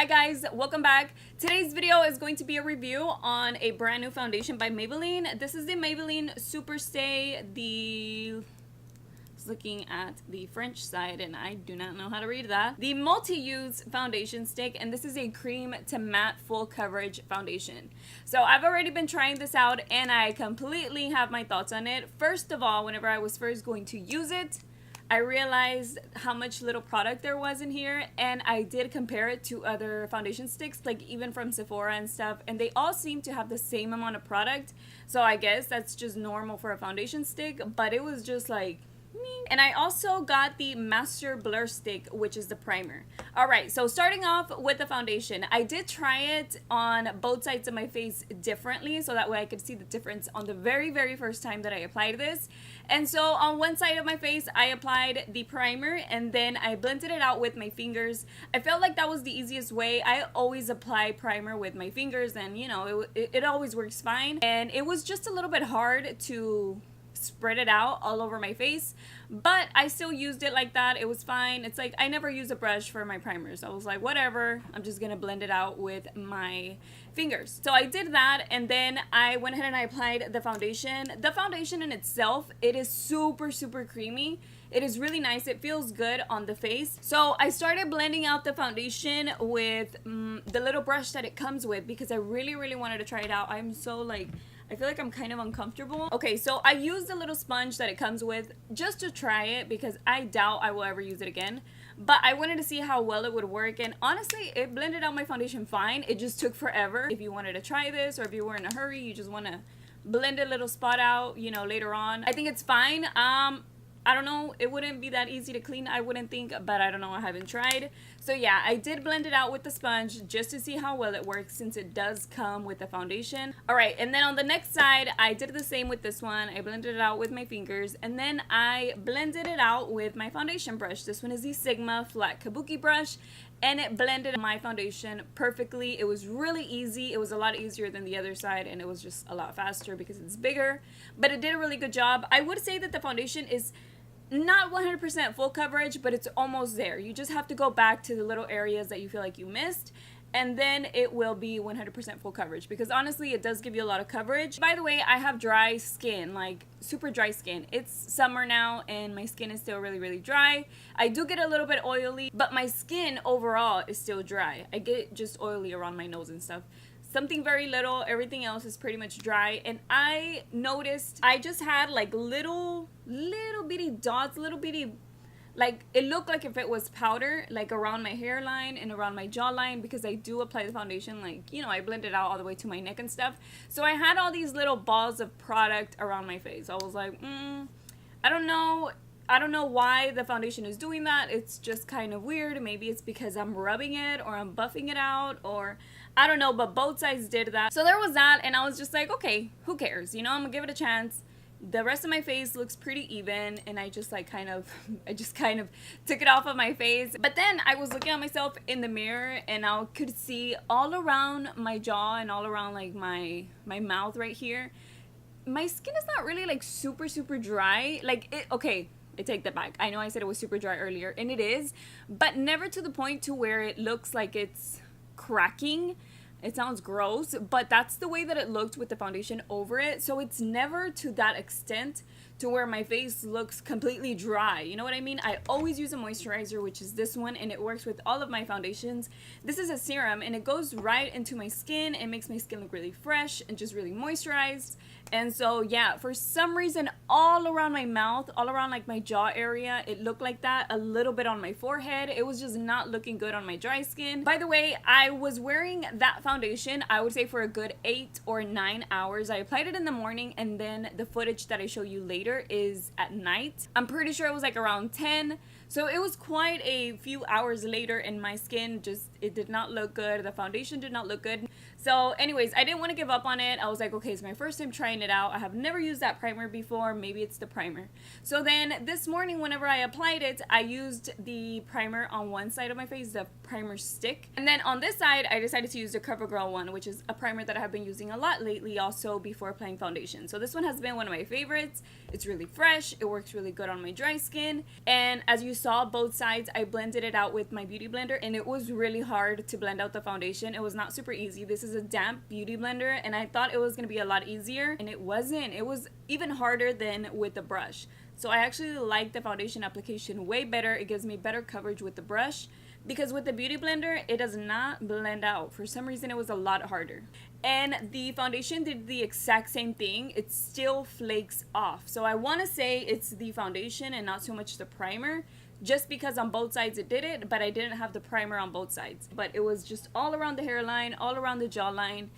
Hi guys, welcome back. Today's video is going to be a review on a brand new foundation by Maybelline. This is the Maybelline Superstay. Looking at the French side and I do not know how to read that. The multi-use foundation stick, and this is a cream to matte full coverage foundation. So I've already been trying this out and I completely have my thoughts on it. First of all, whenever I was first going to use it, I realized how much little product there was in here, and I did compare it to other foundation sticks, like even from Sephora and stuff, and they all seem to have the same amount of product. So I guess that's just normal for a foundation stick, but it was just like, and I also got the Master Blur Stick, which is the primer. Alright, so starting off with the foundation, I did try it on both sides of my face differently, so that way I could see the difference on the very first time that I applied this. And so on one side of my face, I applied the primer and then I blended it out with my fingers. I felt like that was the easiest way. I always apply primer with my fingers and you know, it always works fine. And it was just a little bit hard to spread it out all over my face, but I still used it like that. It was fine. It's like I never use a brush for my primers. I was like, whatever, I'm just gonna blend it out with my fingers. So I did that, and then I went ahead and I applied the foundation. The foundation in itself, it is super creamy. It is really nice. It feels good on the face. So I started blending out the foundation with the little brush that it comes with because I really wanted to try it out. I'm so like, I feel like I'm kind of uncomfortable. Okay, so I used the little sponge that it comes with just to try it because I doubt I will ever use it again. But I wanted to see how well it would work, and honestly, it blended out my foundation fine. It just took forever. If you wanted to try this, or if you were in a hurry, you just want to blend a little spot out, you know, later on, I think it's fine. I don't know, it wouldn't be that easy to clean, I wouldn't think, but I don't know, I haven't tried. So yeah, I did blend it out with the sponge just to see how well it works since it does come with the foundation. Alright, and then on the next side, I did the same with this one. I blended it out with my fingers, and then I blended it out with my foundation brush. This one is the Sigma Flat Kabuki brush, and it blended my foundation perfectly. It was really easy. It was a lot easier than the other side, and it was just a lot faster because it's bigger, but it did a really good job. I would say that the foundation is not 100% full coverage, but it's almost there. You just have to go back to the little areas that you feel like you missed, and then it will be 100% full coverage, because honestly it does give you a lot of coverage. By the way, I have dry skin, like super dry skin. It's summer now and my skin is still really dry. I do get a little bit oily, but my skin overall is still dry. I get just oily around my nose and stuff. Something very little, everything else is pretty much dry. And I noticed I just had like little bitty dots, little bitty, like it looked like if it was powder, like around my hairline and around my jawline, because I do apply the foundation, like, you know, I blend it out all the way to my neck and stuff. So I had all these little balls of product around my face. I was like, I don't know why the foundation is doing that. It's just kind of weird. Maybe it's because I'm rubbing it or I'm buffing it out, or I don't know, but both sides did that. So there was that, and I was just like, okay, who cares? You know, I'm gonna give it a chance. The rest of my face looks pretty even, and I just like kind of took it off of my face. But then I was looking at myself in the mirror, and I could see all around my jaw and all around like my mouth right here. My skin is not really like super dry. Like it, okay, I take that back. I know I said it was super dry earlier, and it is, but never to the point to where it looks like it's cracking. It sounds gross, but that's the way that it looked with the foundation over it. So it's never to that extent to where my face looks completely dry. You know what I mean? I always use a moisturizer, which is this one, and it works with all of my foundations. This is a serum, and it goes right into my skin. It makes my skin look really fresh and just really moisturized. And so yeah, for some reason, all around my mouth, all around like my jaw area, it looked like that. A little bit on my forehead. It was just not looking good on my dry skin. By the way, I was wearing that foundation, I would say, for a good 8 or 9 hours. I applied it in the morning, and then the footage that I show you later is at night. I'm pretty sure it was like around 10. So it was quite a few hours later, and my skin just, it did not look good. The foundation did not look good. So anyways, I didn't want to give up on it. I was like, okay, it's my first time trying it out. I have never used that primer before. Maybe it's the primer. So then this morning, whenever I applied it, I used the primer on one side of my face, the primer stick. And then on this side, I decided to use the CoverGirl one, which is a primer that I have been using a lot lately also before applying foundation. So this one has been one of my favorites. It's really fresh. It works really good on my dry skin. And as you saw, both sides, I blended it out with my beauty blender, and it was really hard to blend out the foundation. It was not super easy. This is a damp beauty blender, and I thought it was going to be a lot easier, and it wasn't. It was even harder than with the brush. So I actually like the foundation application way better. It gives me better coverage with the brush, because with the beauty blender, it does not blend out. For some reason, it was a lot harder. And the foundation did the exact same thing. It still flakes off. So I want to say it's the foundation and not so much the primer, just because on both sides it did it, but I didn't have the primer on both sides. But it was just all around the hairline, all around the jawline.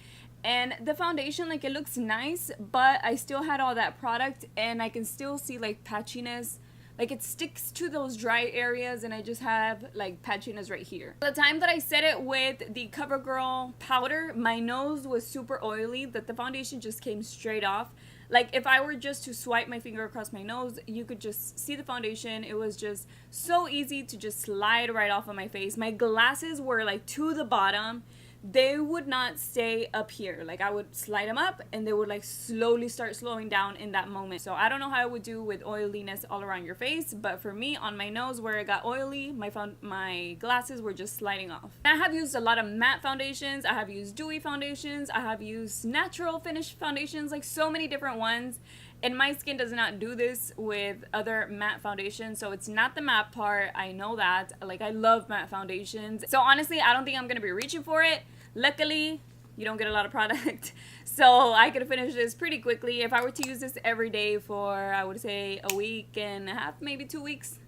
And the foundation, like, it looks nice, but I still had all that product, and I can still see like patchiness. Like, it sticks to those dry areas, and I just have like patchiness right here. The time that I set it with the CoverGirl powder, my nose was super oily that the foundation just came straight off. Like, if I were just to swipe my finger across my nose, you could just see the foundation. It was just so easy to just slide right off of my face. My glasses were like to the bottom. They would not stay up here. Like, I would slide them up and they would like slowly start slowing down in that moment. So I don't know how it would do with oiliness all around your face, but for me, on my nose where it got oily, my glasses were just sliding off. I have used a lot of matte foundations. I have used dewy foundations. I have used natural finish foundations, like so many different ones. And my skin does not do this with other matte foundations, so it's not the matte part. I know that. Like, I love matte foundations. So honestly, I don't think I'm gonna be reaching for it. Luckily, you don't get a lot of product, so I could finish this pretty quickly. If I were to use this every day for, I would say, a week and a half, maybe 2 weeks,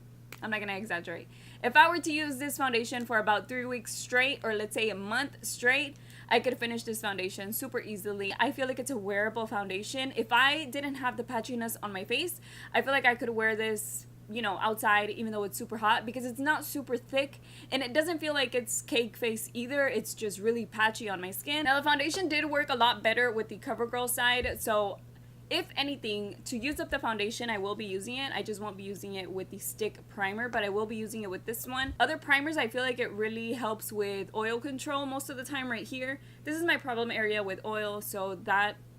I'm not gonna exaggerate. If I were to use this foundation for about 3 weeks straight, or let's say a month straight, I could finish this foundation super easily. I feel like it's a wearable foundation. If I didn't have the patchiness on my face, I feel like I could wear this, you know, outside, even though it's super hot, because it's not super thick, and it doesn't feel like it's cake face either. It's just really patchy on my skin. Now, the foundation did work a lot better with the CoverGirl side, so if anything, to use up the foundation, I will be using it. I just won't be using it with the stick primer, but I will be using it with this one. Other primers, I feel like it really helps with oil control most of the time right here. This is my problem area with oil, so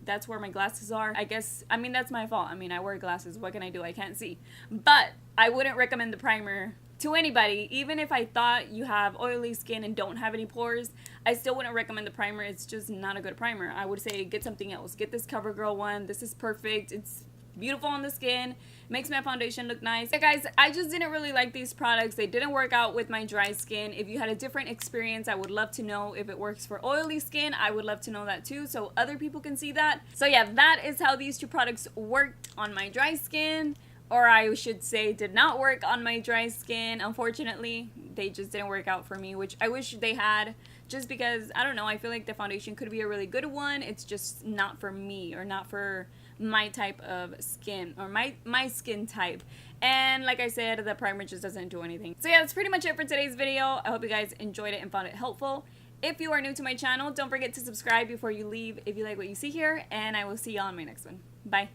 that's where my glasses are. I guess, I mean, that's my fault. I mean, I wear glasses. What can I do? I can't see. But I wouldn't recommend the primer to anybody. Even if I thought you have oily skin and don't have any pores, I still wouldn't recommend the primer. It's just not a good primer. I would say get something else. Get this CoverGirl one. This is perfect. It's beautiful on the skin. Makes my foundation look nice. Yeah, guys, I just didn't really like these products. They didn't work out with my dry skin. If you had a different experience, I would love to know. If it works for oily skin, I would love to know that too, so other people can see that. So yeah, that is how these two products worked on my dry skin. Or I should say did not work on my dry skin. Unfortunately, they just didn't work out for me, which I wish they had, just because, I don't know, I feel like the foundation could be a really good one. It's just not for me, or not for my type of skin, or my skin type. And like I said, the primer just doesn't do anything. So yeah, that's pretty much it for today's video. I hope you guys enjoyed it and found it helpful. If you are new to my channel, don't forget to subscribe before you leave if you like what you see here, and I will see y'all in my next one. Bye.